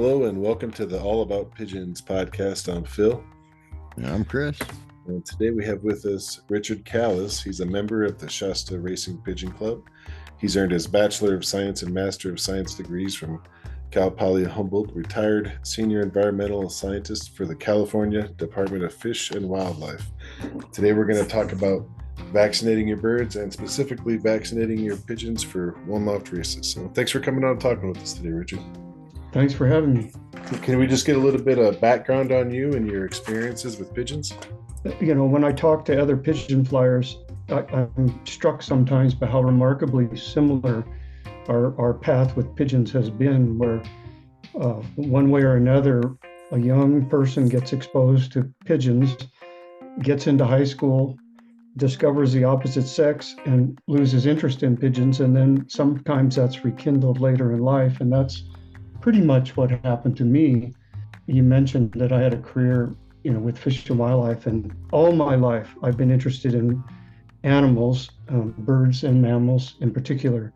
Hello and welcome to the All About Pigeons podcast. I'm Phil. I'm Chris. And today we have with us Richard Callas. He's a member of the Shasta Racing Pigeon Club. He's earned his Bachelor of Science and Master of Science degrees from Cal Poly Humboldt, retired senior environmental scientist for the California Department of Fish and Wildlife. Today we're going to talk about vaccinating your birds and specifically vaccinating your pigeons for one-loft races. So thanks for coming on and talking with us today, Richard. Thanks for having me. Can we just get a little bit of background on you and your experiences with pigeons? You know, when I talk to other pigeon flyers, I'm struck sometimes by how remarkably similar our path with pigeons has been, where one way or another, a young person gets exposed to pigeons, gets into high school, discovers the opposite sex and loses interest in pigeons. And then sometimes that's rekindled later in life. And that's pretty much what happened to me. You mentioned that I had a career, with fish and wildlife, and all my life I've been interested in animals, birds and mammals in particular,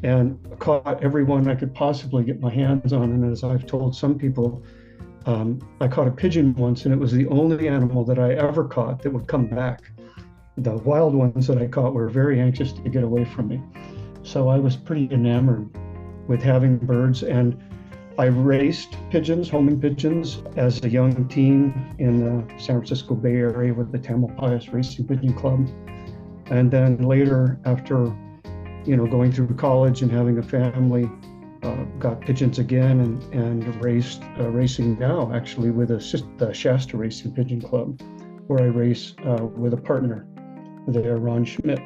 and caught everyone I could possibly get my hands on. And as I've told some people, I caught a pigeon once, and it was the only animal that I ever caught that would come back. The wild ones that I caught were very anxious to get away from me. So I was pretty enamored with having birds, and I raced pigeons, homing pigeons, as a young teen in the San Francisco Bay Area with the Tamalpais Racing Pigeon Club. And then later, after going through college and having a family, got pigeons again and raced racing now actually with the Shasta Racing Pigeon Club, where I race with a partner there, Ron Schmidt.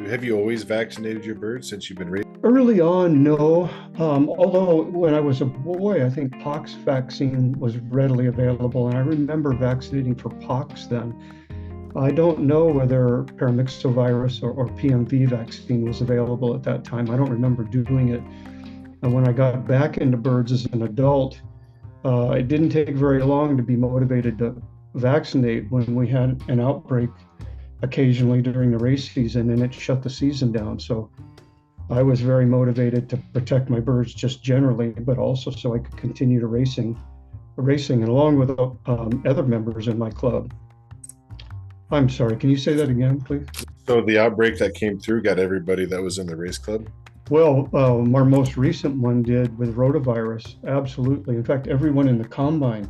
Have you always vaccinated your birds since you've been raised? Early on, no. Although when I was a boy, I think pox vaccine was readily available, and I remember vaccinating for pox then. I don't know whether paramyxovirus or PMV vaccine was available at that time. I don't remember doing it. And when I got back into birds as an adult, it didn't take very long to be motivated to vaccinate when we had an outbreak occasionally during the race season, and it shut the season down. So I was very motivated to protect my birds just generally, but also so I could continue to racing and along with other members in my club. I'm sorry, can you say that again, please? So the outbreak that came through got everybody that was in the race club? Well, our most recent one did with rotavirus, absolutely. In fact, everyone in the combine's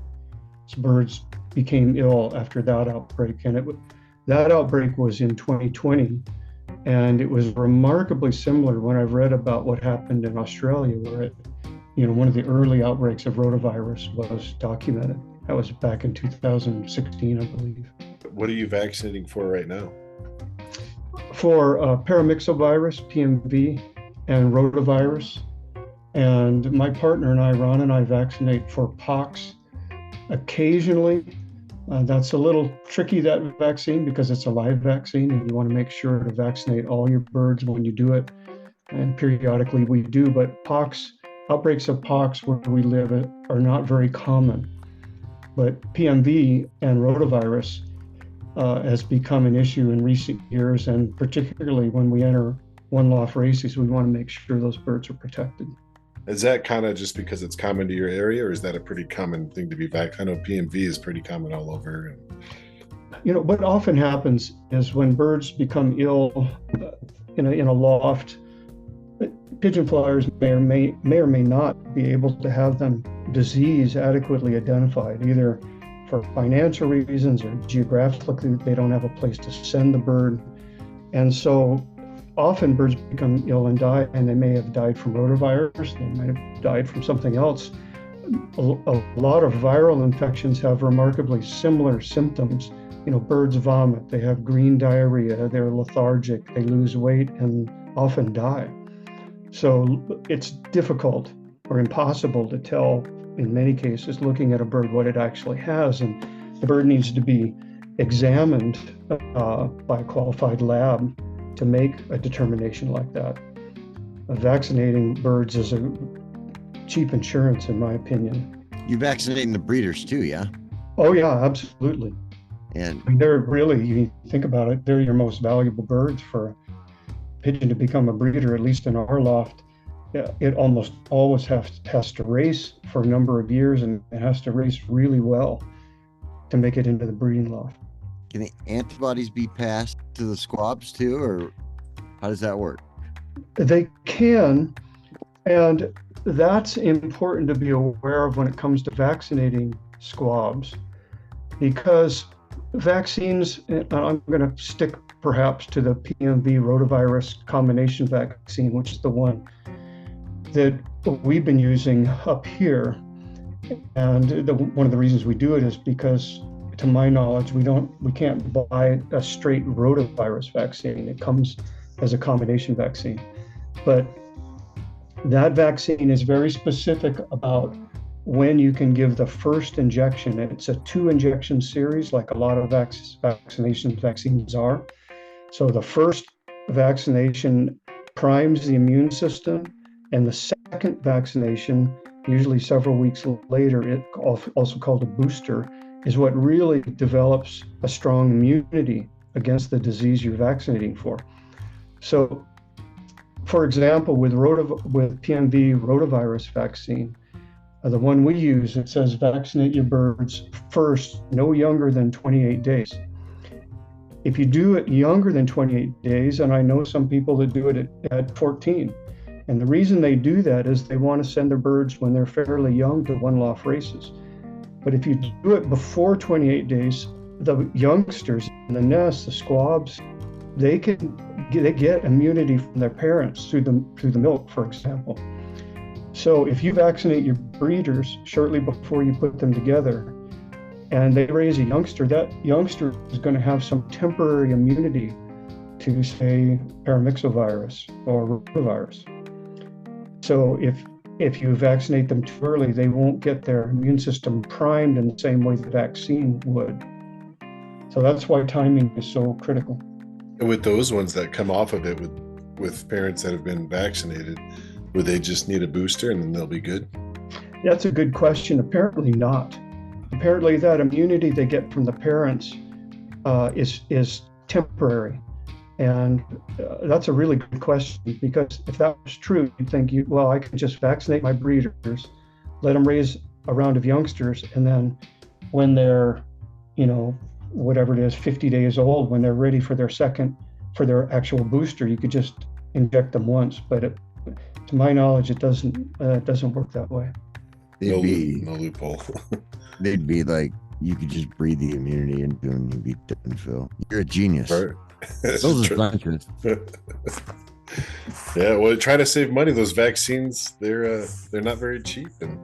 birds became ill after that outbreak, and that outbreak was in 2020, and it was remarkably similar when I've read about what happened in Australia, where one of the early outbreaks of rotavirus was documented. That was back in 2016, I believe. What are you vaccinating for right now? For paramyxovirus, PMV, and rotavirus. And my partner and I, Ron and I, vaccinate for pox occasionally. That's a little tricky, that vaccine, because it's a live vaccine and you want to make sure to vaccinate all your birds when you do it. And periodically we do, but outbreaks of pox where we live are not very common. But PMV and rotavirus has become an issue in recent years, and particularly when we enter one-loft races, we want to make sure those birds are protected. Is that kind of just because it's common to your area, or is that a pretty common thing to be vaccinated? I know PMV is pretty common all over. What often happens is when birds become ill in a loft, pigeon flyers may or may not be able to have them disease adequately identified, either for financial reasons or geographically they don't have a place to send the bird. And so often birds become ill and die, and they may have died from rotavirus, they might have died from something else. A lot of viral infections have remarkably similar symptoms. Birds vomit, they have green diarrhea, they're lethargic, they lose weight and often die. So it's difficult or impossible to tell, in many cases, looking at a bird what it actually has, and the bird needs to be examined by a qualified lab to make a determination like that. Vaccinating birds is a cheap insurance, in my opinion. You're vaccinating the breeders too, yeah? Oh yeah, absolutely. And they're really, you think about it, they're your most valuable birds for a pigeon to become a breeder, at least in our loft. it almost always has to race for a number of years, and it has to race really well to make it into the breeding loft. Can the antibodies be passed to the squabs too, or how does that work? They can, and that's important to be aware of when it comes to vaccinating squabs, because vaccines, and I'm going to stick perhaps to the PMV rotavirus combination vaccine, which is the one that we've been using up here. And one of the reasons we do it is because, to my knowledge, we can't buy a straight rotavirus vaccine. It comes as a combination vaccine. But that vaccine is very specific about when you can give the first injection. It's a 2-injection series, like a lot of vaccines are. So the first vaccination primes the immune system, and the second vaccination, usually several weeks later, it also called a booster, is what really develops a strong immunity against the disease you're vaccinating for. So, for example, with PMV rotavirus vaccine, the one we use, it says vaccinate your birds first, no younger than 28 days. If you do it younger than 28 days, and I know some people that do it at 14, and the reason they do that is they want to send their birds when they're fairly young to one-loft races. But if you do it before 28 days, the youngsters in the nest, the squabs, they get immunity from their parents through the milk, for example. So if you vaccinate your breeders shortly before you put them together, and they raise a youngster, that youngster is going to have some temporary immunity to, say, paramyxovirus or rotavirus. So if you vaccinate them too early, they won't get their immune system primed in the same way the vaccine would. So that's why timing is so critical. And with those ones that come off of it with parents that have been vaccinated, would they just need a booster and then they'll be good? That's a good question. Apparently not. Apparently that immunity they get from the parents is temporary. And that's a really good question, because if that was true, you'd think, I can just vaccinate my breeders, let them raise a round of youngsters, and then when they're, whatever it is, 50 days old, when they're ready for their actual booster, you could just inject them once. But to my knowledge, it doesn't work that way. No loophole. They'd be like, you could just breathe the immunity into them and you'd be done, Phil. You're a genius. Right. Those are scientists. Yeah, well, try to save money. Those vaccines, they're not very cheap, and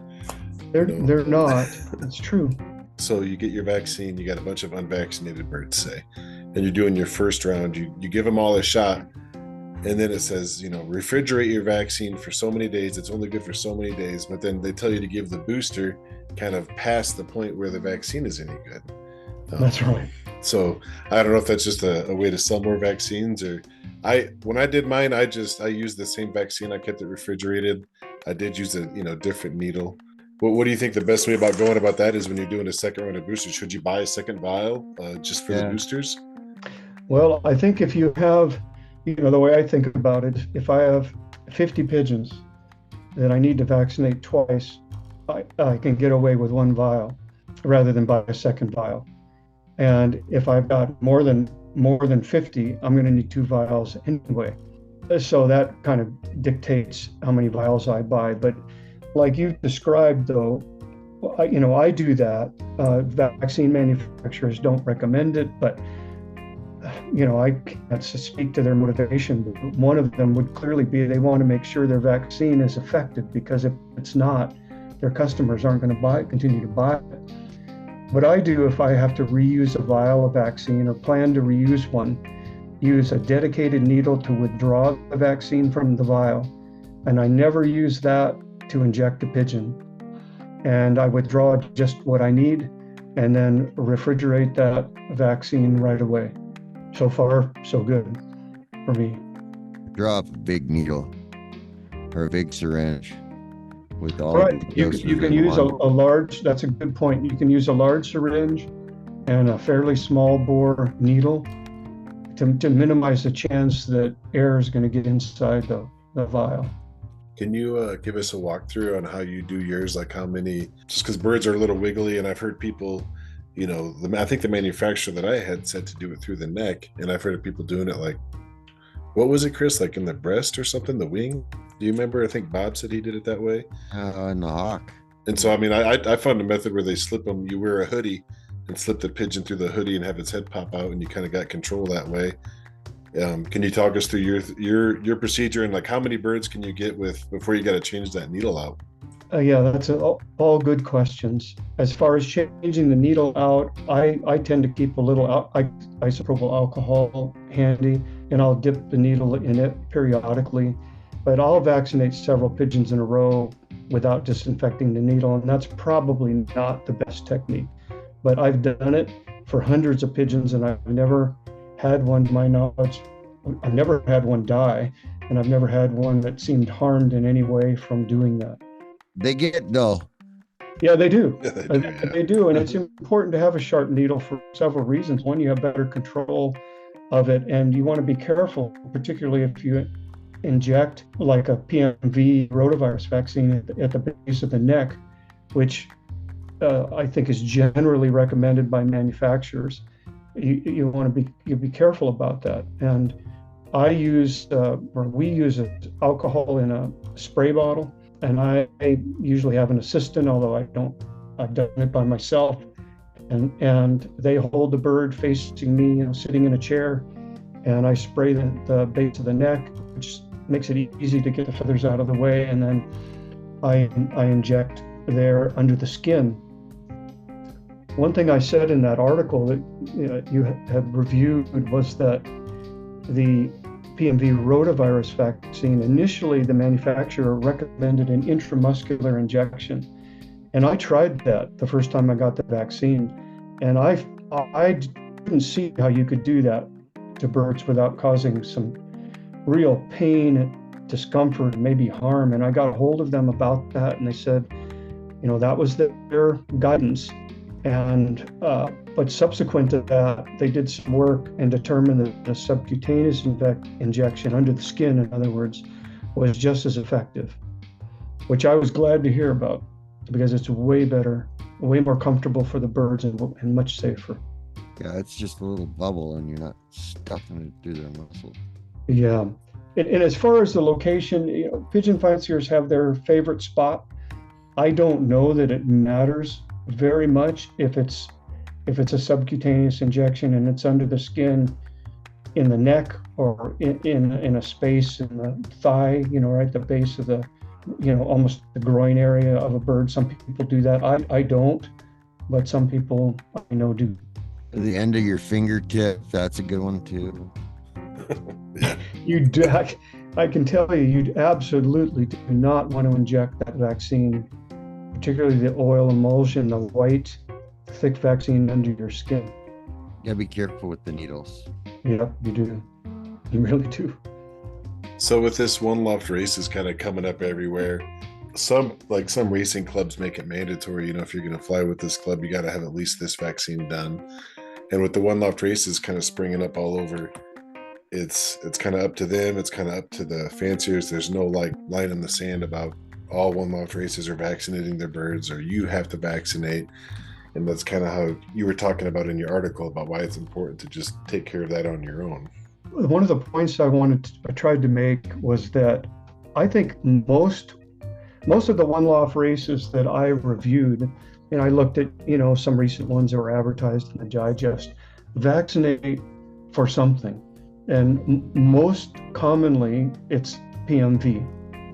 they're not. It's true. So you get your vaccine, you got a bunch of unvaccinated birds, say, and you're doing your first round. You give them all a shot, and then it says, refrigerate your vaccine for so many days. It's only good for so many days. But then they tell you to give the booster kind of past the point where the vaccine is any good. That's right. So I don't know if that's just a way to sell more vaccines, or when I did mine, I used the same vaccine. I kept it refrigerated. I did use a different needle. What do you think the best way about going about that is when you're doing a second round of boosters? Should you buy a second vial just for the boosters? Well, I think if you have, the way I think about it, if I have 50 pigeons that I need to vaccinate twice, I can get away with one vial rather than buy a second vial. And if I've got more than 50, I'm going to need 2 vials anyway. So that kind of dictates how many vials I buy. But like you described, though, I do that. Vaccine manufacturers don't recommend it, but I can't speak to their motivation. But one of them would clearly be they want to make sure their vaccine is effective, because if it's not, their customers aren't going to continue to buy it. What I do if I have to reuse a vial of vaccine or plan to reuse one, use a dedicated needle to withdraw the vaccine from the vial, and I never use that to inject a pigeon. And I withdraw just what I need and then refrigerate that vaccine right away. So far, so good for me. Draw up a big needle or a big syringe with all. Right. You can use a large, that's a good point. You can use a large syringe and a fairly small bore needle to minimize the chance that air is going to get inside the vial. Can you give us a walkthrough on how you do yours? Like how many? Just because birds are a little wiggly, and I've heard people, I think the manufacturer that I had said to do it through the neck, and I've heard of people doing it like, what was it, Chris? Like in the breast or something, the wing? Do you remember? I think Bob said he did it that way. In the hawk. And so, I mean, I found a method where they slip them. You wear a hoodie and slip the pigeon through the hoodie and have its head pop out, and you kind of got control that way. Can you talk us through your procedure and like how many birds can you get with before you got to change that needle out? Yeah, that's all good questions. As far as changing the needle out, I tend to keep a little isopropyl alcohol handy, and I'll dip the needle in it periodically. But I'll vaccinate several pigeons in a row without disinfecting the needle, and that's probably not the best technique. But I've done it for hundreds of pigeons, and I've never had one, to my knowledge, I've never had one die, and I've never had one that seemed harmed in any way from doing that. They get dull. Yeah, they do. Yeah, they do, yeah. They do, and it's important to have a sharp needle for several reasons. One, you have better control of it, and you want to be careful, particularly if you inject like a PMV rotavirus vaccine at the base of the neck, which I think is generally recommended by manufacturers. You want to be careful about that. And we use alcohol in a spray bottle, and I usually have an assistant, although I've done it by myself. And they hold the bird facing me, sitting in a chair, and I spray the base of the neck, which makes it easy to get the feathers out of the way, and then I inject there under the skin. One thing I said in that article that you had reviewed was that the PMV rotavirus vaccine, initially the manufacturer recommended an intramuscular injection. And I tried that the first time I got the vaccine. And I couldn't see how you could do that to birds without causing some real pain, discomfort, maybe harm. And I got a hold of them about that, and they said, that was their guidance. And but subsequent to that, they did some work and determined that the subcutaneous injection under the skin, in other words, was just as effective, which I was glad to hear about, because it's way better, way more comfortable for the birds, and much safer. Yeah, it's just a little bubble, and you're not stuffing it through their muscles. Yeah. And as far as the location, pigeon fanciers have their favorite spot. I don't know that it matters very much if it's a subcutaneous injection and it's under the skin in the neck or in a space in the thigh, right at the base of the, almost the groin area of a bird. Some people do that. I don't, but some people I know do. The end of your fingertip, that's a good one too. I can tell you absolutely do not want to inject that vaccine, particularly the oil emulsion, the white, thick vaccine under your skin. You gotta be careful with the needles. Yep, you do. You really do. So with this one loft races kind of coming up everywhere, some racing clubs make it mandatory, if you're going to fly with this club, you got to have at least this vaccine done. And with the one loft races kind of springing up all over, it's kind of up to them. It's kind of up to the fanciers. There's no line in the sand about all one loft races are vaccinating their birds, or you have to vaccinate. And that's kind of how you were talking about in your article about why it's important to just take care of that on your own. One of the points I tried to make was that I think most of the one loft races that I reviewed, and I looked at, some recent ones that were advertised in the digest, vaccinate for something. And most commonly, it's PMV,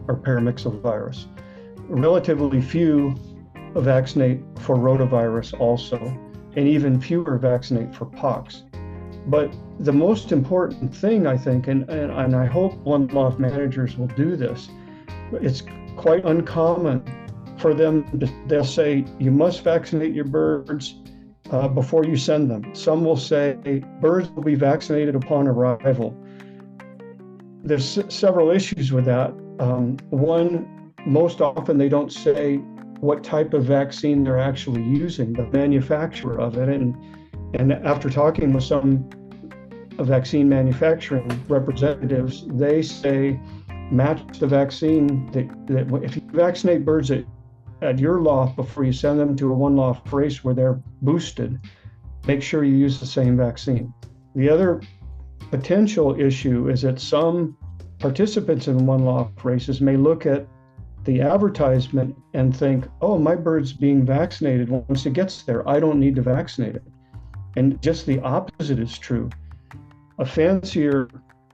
or paramyxovirus. Relatively few vaccinate for rotavirus also, and even fewer vaccinate for pox. But the most important thing, I think, and I hope one loft managers will do this, it's quite uncommon for them they'll say, you must vaccinate your birds before you send them. Some will say, birds will be vaccinated upon arrival. There's several issues with that. One, most often they don't say what type of vaccine they're actually using, the manufacturer of it. And after talking with some vaccine manufacturing representatives, they say match the vaccine that if you vaccinate birds at your loft before you send them to a one loft race where they're boosted, make sure you use the same vaccine. The other potential issue is that some participants in one loft races may look at the advertisement and think, oh, my bird's being vaccinated. Once it gets there, I don't need to vaccinate it. And just the opposite is true. A fancier,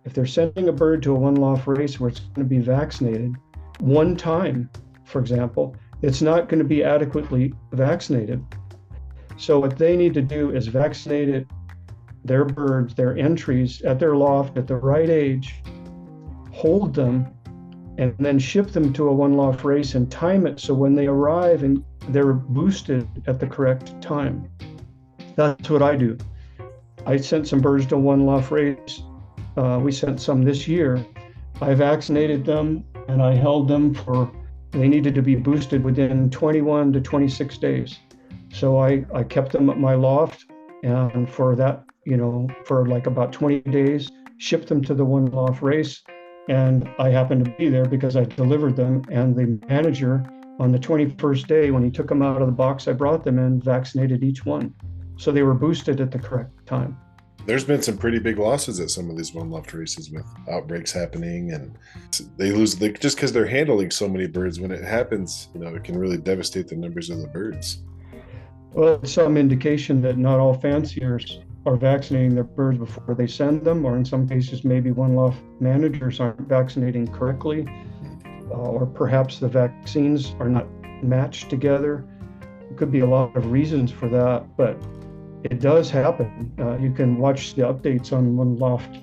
if they're sending a bird to a one loft race where it's going to be vaccinated one time, for example, it's not going to be adequately vaccinated. So what they need to do is vaccinate it, their birds, their entries at their loft at the right age, hold them, and then ship them to a one loft race and time it so when they arrive and they're boosted at the correct time. That's what I do. I sent some birds to one loft race. We sent some this year. I vaccinated them and I held them they needed to be boosted within 21 to 26 days. So I kept them at my loft, and for that, for like about 20 days, shipped them to the one loft race. And I happened to be there because I delivered them. And the manager on the 21st day, when he took them out of the box I brought them in, vaccinated each one. So they were boosted at the correct time. There's been some pretty big losses at some of these one loft races with outbreaks happening, and they lose just because they're handling so many birds. When it happens, it can really devastate the numbers of the birds. Well, it's some indication that not all fanciers are vaccinating their birds before they send them, or in some cases, maybe one loft managers aren't vaccinating correctly, or perhaps the vaccines are not matched together. There could be a lot of reasons for that, but it does happen. You can watch the updates on one loft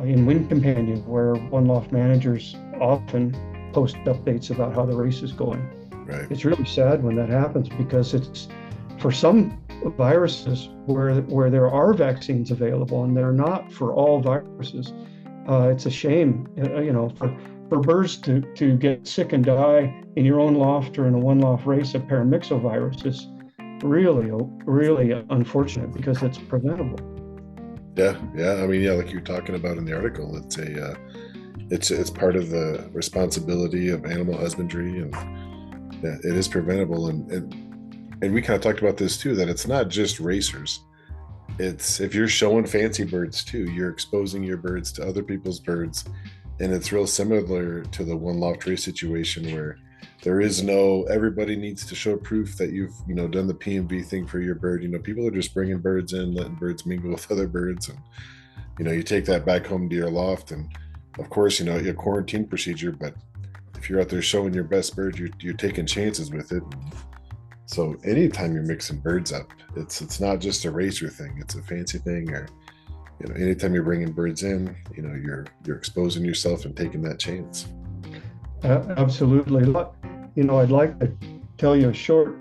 in Wind Companion, where one loft managers often post updates about how the race is going. Right. It's really sad when that happens, because it's for some viruses where there are vaccines available, and they're not for all viruses. It's a shame, for birds to get sick and die in your own loft or in a one loft race of paramyxovirus is really, really unfortunate, because it's preventable. Yeah. I mean, like you're talking about in the article, it's part of the responsibility of animal husbandry, and it is preventable. And we kind of talked about this too, that it's not just racers. It's if you're showing fancy birds too, you're exposing your birds to other people's birds. And it's real similar to the one loft race situation, where there is everybody needs to show proof that you've, done the PMV thing for your bird. People are just bringing birds in, letting birds mingle with other birds. And, you take that back home to your loft, and of course, your quarantine procedure, but if you're out there showing your best bird, you're taking chances with it. So anytime you're mixing birds up, it's not just a racer thing, it's a fancy thing, or, anytime you're bringing birds in, you're exposing yourself and taking that chance. Absolutely. I'd like to tell you a short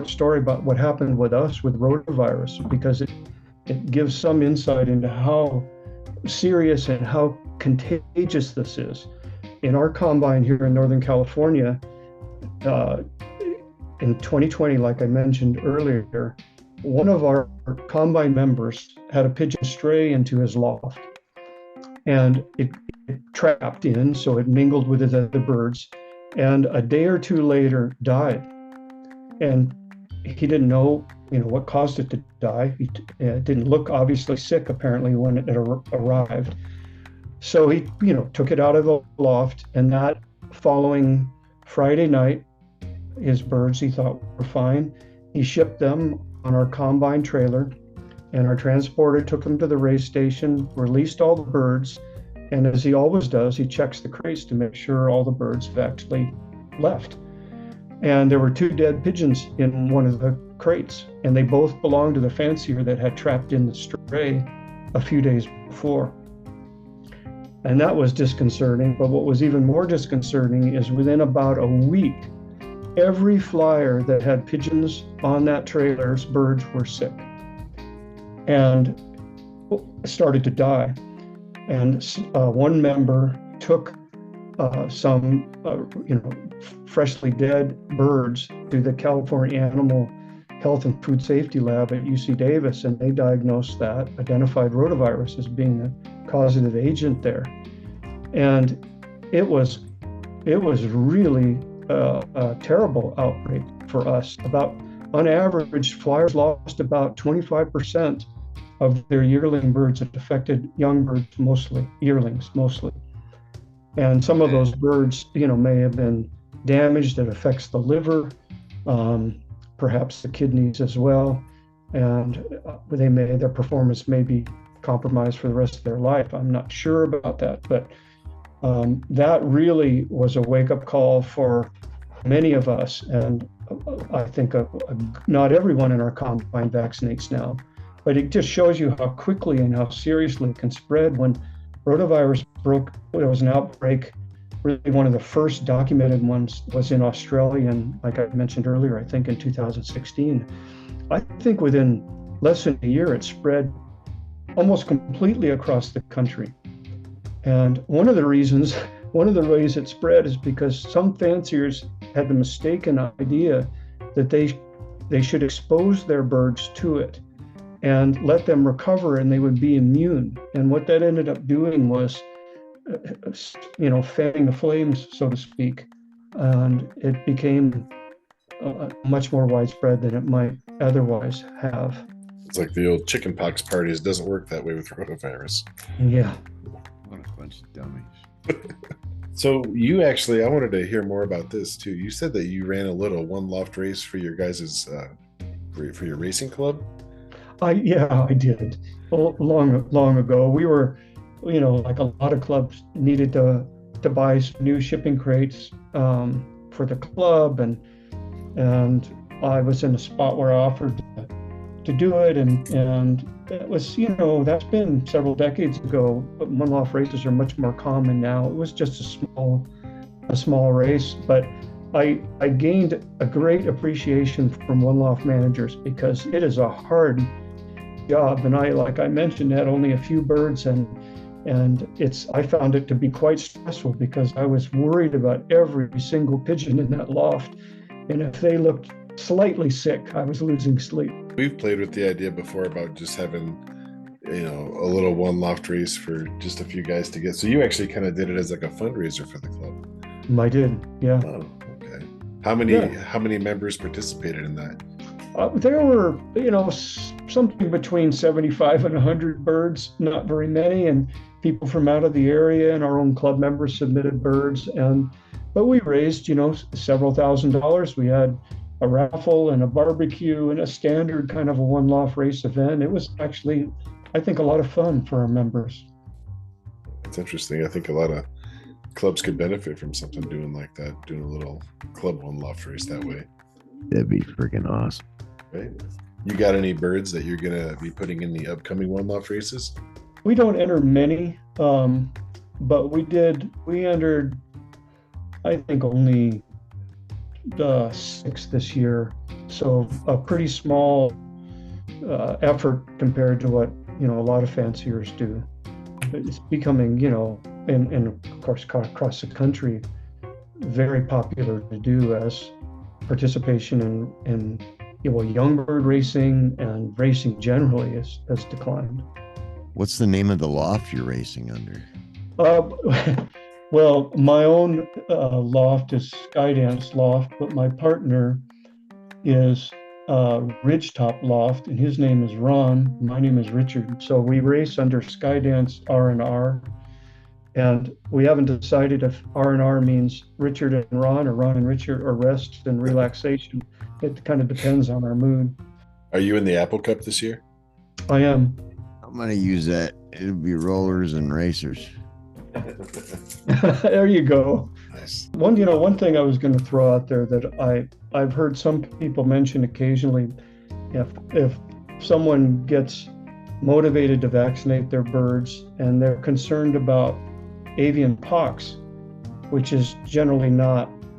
story about what happened with us with rotavirus, because it gives some insight into how serious and how contagious this is. In our combine here in Northern California, in 2020, like I mentioned earlier, one of our combine members had a pigeon stray into his loft, and it trapped in, so it mingled with the other birds, and a day or two later died. And he didn't know, what caused it to die. It didn't look obviously sick, apparently, when it arrived. So he, took it out of the loft, and that following Friday night, his birds he thought were fine. He shipped them on our combine trailer, and our transporter took them to the race station, released all the birds, and as he always does, he checks the crates to make sure all the birds have actually left. And there were 2 dead pigeons in one of the crates, and they both belonged to the fancier that had trapped in the stray a few days before. And that was disconcerting, but what was even more disconcerting is within about a week, every flyer that had pigeons on that trailer's birds were sick and started to die. And one member took some, freshly dead birds to the California Animal Health and Food Safety Lab at UC Davis, and they diagnosed that, identified rotavirus as being a causative agent there. And it was really a terrible outbreak for us. On average, flyers lost about 25% of their yearling birds. It affected young birds mostly, yearlings mostly. And some of those birds, may have been damaged. It affects the liver, perhaps the kidneys as well. And their performance may be compromised for the rest of their life. I'm not sure about that, but that really was a wake-up call for many of us. And I think not everyone in our combine vaccinates now, but it just shows you how quickly and how seriously it can spread. When rotavirus there was an outbreak. Really, one of the first documented ones was in Australia, and like I mentioned earlier, I think in 2016. I think within less than a year, it spread almost completely across the country. And one of the ways it spread is because some fanciers had the mistaken idea that they should expose their birds to it and let them recover and they would be immune. And what that ended up doing was, fanning the flames, so to speak. And it became much more widespread than it might otherwise have. It's like the old chickenpox parties. It doesn't work that way with rotavirus. Yeah. What a bunch of dummies. So I wanted to hear more about this too. You said that you ran a little one loft race for your guys' for your racing club. I did. Long ago, we were, like a lot of clubs needed to buy new shipping crates for the club, and I was in a spot where I offered to do it, and it was, that's been several decades ago. But one loft races are much more common now. It was just a small race, but I gained a great appreciation from one loft managers because it is a hard job, and like I mentioned, had only a few birds, and I found it to be quite stressful because I was worried about every single pigeon in that loft, and if they looked slightly sick, I was losing sleep. We've played with the idea before about just having, a little one loft race for just a few guys to get. So you actually kind of did it as like a fundraiser for the club. I did, yeah. Oh, okay. How many members participated in that? There were, something between 75 and 100 birds, not very many, and people from out of the area, and our own club members submitted birds, but we raised, several $1,000s. We had a raffle and a barbecue and a standard kind of a one loft race event. It was actually, I think, a lot of fun for our members. It's interesting. I think a lot of clubs could benefit from something doing like that, doing a little club one loft race that way. That'd be freaking awesome. Right. You got any birds that you're going to be putting in the upcoming one loft races? We don't enter many, but we entered, I think, only 6 this year. So a pretty small effort compared to what, a lot of fanciers do. It's becoming, and of course, across the country, very popular to do as participation in young bird racing and racing generally has declined. What's the name of the loft you're racing under? Well, my own loft is Skydance Loft, but my partner is Ridgetop Loft, and his name is Ron. My name is Richard. So we race under Skydance R&R, and we haven't decided if R&R means Richard and Ron, or Ron and Richard, or rest and relaxation. It kind of depends on our mood. Are you in the Apple Cup this year? I am. I'm going to use that. It'll be rollers and racers. There you go. Nice. One thing I was going to throw out there that I've heard some people mention occasionally, if someone gets motivated to vaccinate their birds and they're concerned about avian pox, which is generally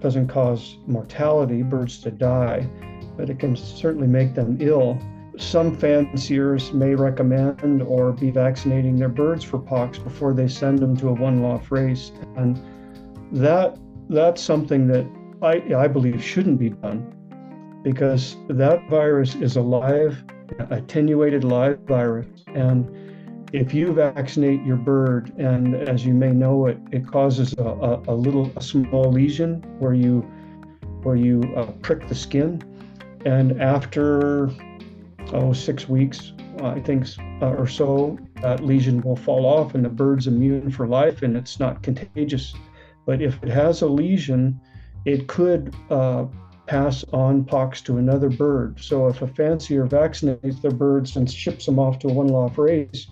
doesn't cause mortality, birds to die, but it can certainly make them ill. Some fanciers may recommend or be vaccinating their birds for pox before they send them to a one loft race, and that's something that I believe shouldn't be done, because that virus is a live, attenuated live virus, and if you vaccinate your bird, and as you may know, it causes a small lesion where you prick the skin, and after 6 weeks, I think, or so, that lesion will fall off, and the bird's immune for life, and it's not contagious. But if it has a lesion, it could pass on pox to another bird. So if a fancier vaccinates their birds and ships them off to a one-loft race,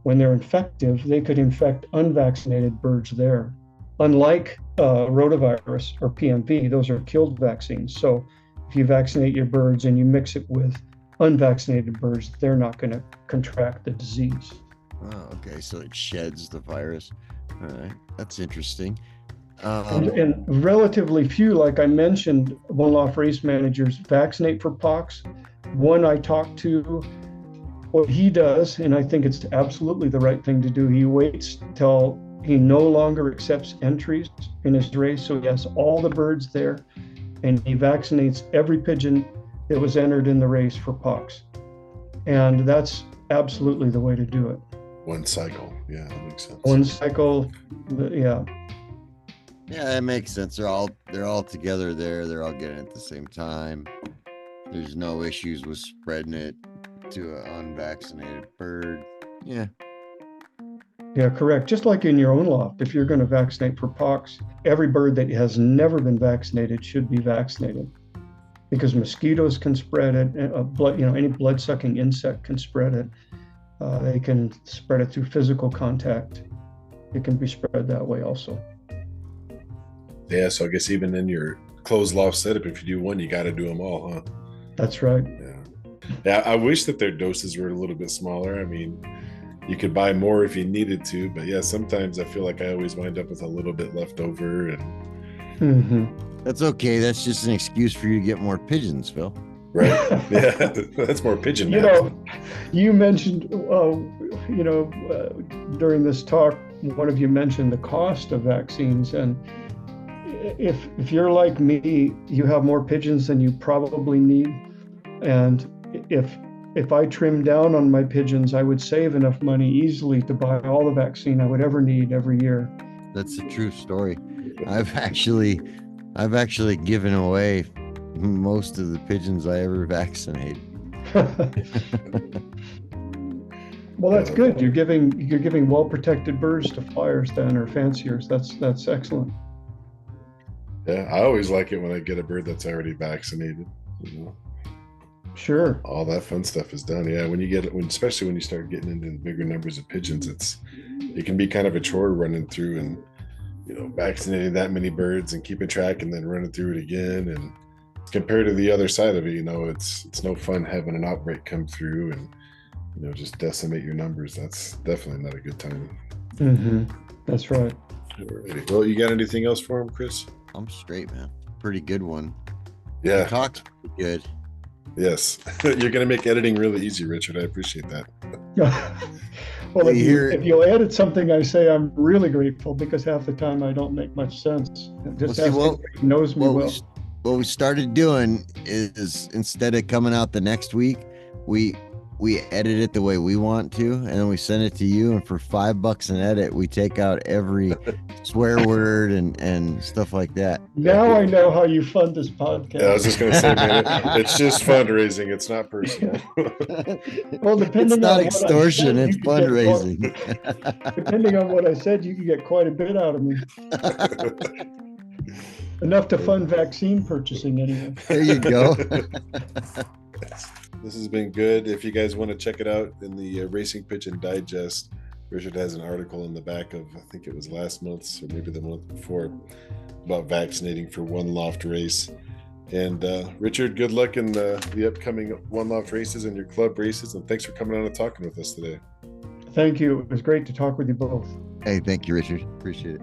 when they're infective, they could infect unvaccinated birds there. Unlike rotavirus or PMV, those are killed vaccines. So if you vaccinate your birds and you mix it with unvaccinated birds, they're not going to contract the disease. Oh, okay. So it sheds the virus. All right. That's interesting. And relatively few, like I mentioned, one-off race managers vaccinate for pox. One I talked to, what he does, and I think it's absolutely the right thing to do, he waits till he no longer accepts entries in his race. So he has all the birds there, and he vaccinates every pigeon that was entered in the race for pox. And that's absolutely the way to do it. One cycle. Yeah, that makes sense. One cycle, yeah. Yeah, that makes sense. They're all together there. They're all getting it at the same time. There's no issues with spreading it to an unvaccinated bird. Yeah. Yeah, correct. Just like in your own loft, if you're going to vaccinate for pox, every bird that has never been vaccinated should be vaccinated, because mosquitoes can spread it. Any blood-sucking insect can spread it. They can spread it through physical contact. It can be spread that way also. Yeah, so I guess even in your closed loft setup, if you do one, you got to do them all, huh? That's right. Yeah, I wish that their doses were a little bit smaller. I mean, you could buy more if you needed to, but yeah, sometimes I feel like I always wind up with a little bit left over. And That's okay. That's just an excuse for you to get more pigeons, Phil. Right? Yeah, that's more pigeon. You mentioned, during this talk, one of you mentioned the cost of vaccines, and if you're like me, you have more pigeons than you probably need. And if I trim down on my pigeons, I would save enough money easily to buy all the vaccine I would ever need every year. That's a true story. I've actually given away most of the pigeons I ever vaccinated. Well, that's good. You're giving well-protected birds to flyers then, or fanciers. That's excellent. Yeah, I always like it when I get a bird that's already vaccinated. Sure. All that fun stuff is done. Yeah, especially when you start getting into the bigger numbers of pigeons, it can be kind of a chore running through and vaccinating that many birds and keeping track and then running through it again. And compared to the other side of it, it's no fun having an outbreak come through and just decimate your numbers. That's definitely not a good time. Mm-hmm. That's right. Alrighty. Well, you got anything else for him, Chris? I'm straight, man. Pretty good one. Yeah. Talked good. Yes. You're going to make editing really easy, Richard. I appreciate that. Well, if you'll edit something I say, I'm really grateful, because half the time I don't make much sense. Knows me well. What we started doing is, instead of coming out the next week, we edit it the way we want to, and then we send it to you, and for $5 an edit, we take out every swear word and stuff like that. Now I know how you fund this podcast. Yeah, I was just going to say, man, it's just fundraising. It's not personal. Well, it's not extortion, it's fundraising. Depending on what I said, you can get quite a bit out of me. Enough to fund vaccine purchasing anyway. There you go. This has been good. If you guys want to check it out in the Racing Pigeon Digest, Richard has an article in the back of, I think it was last month's or maybe the month before, about vaccinating for one loft race. And Richard, good luck in the upcoming one loft races and your club races. And thanks for coming on and talking with us today. Thank you. It was great to talk with you both. Hey, thank you, Richard. Appreciate it.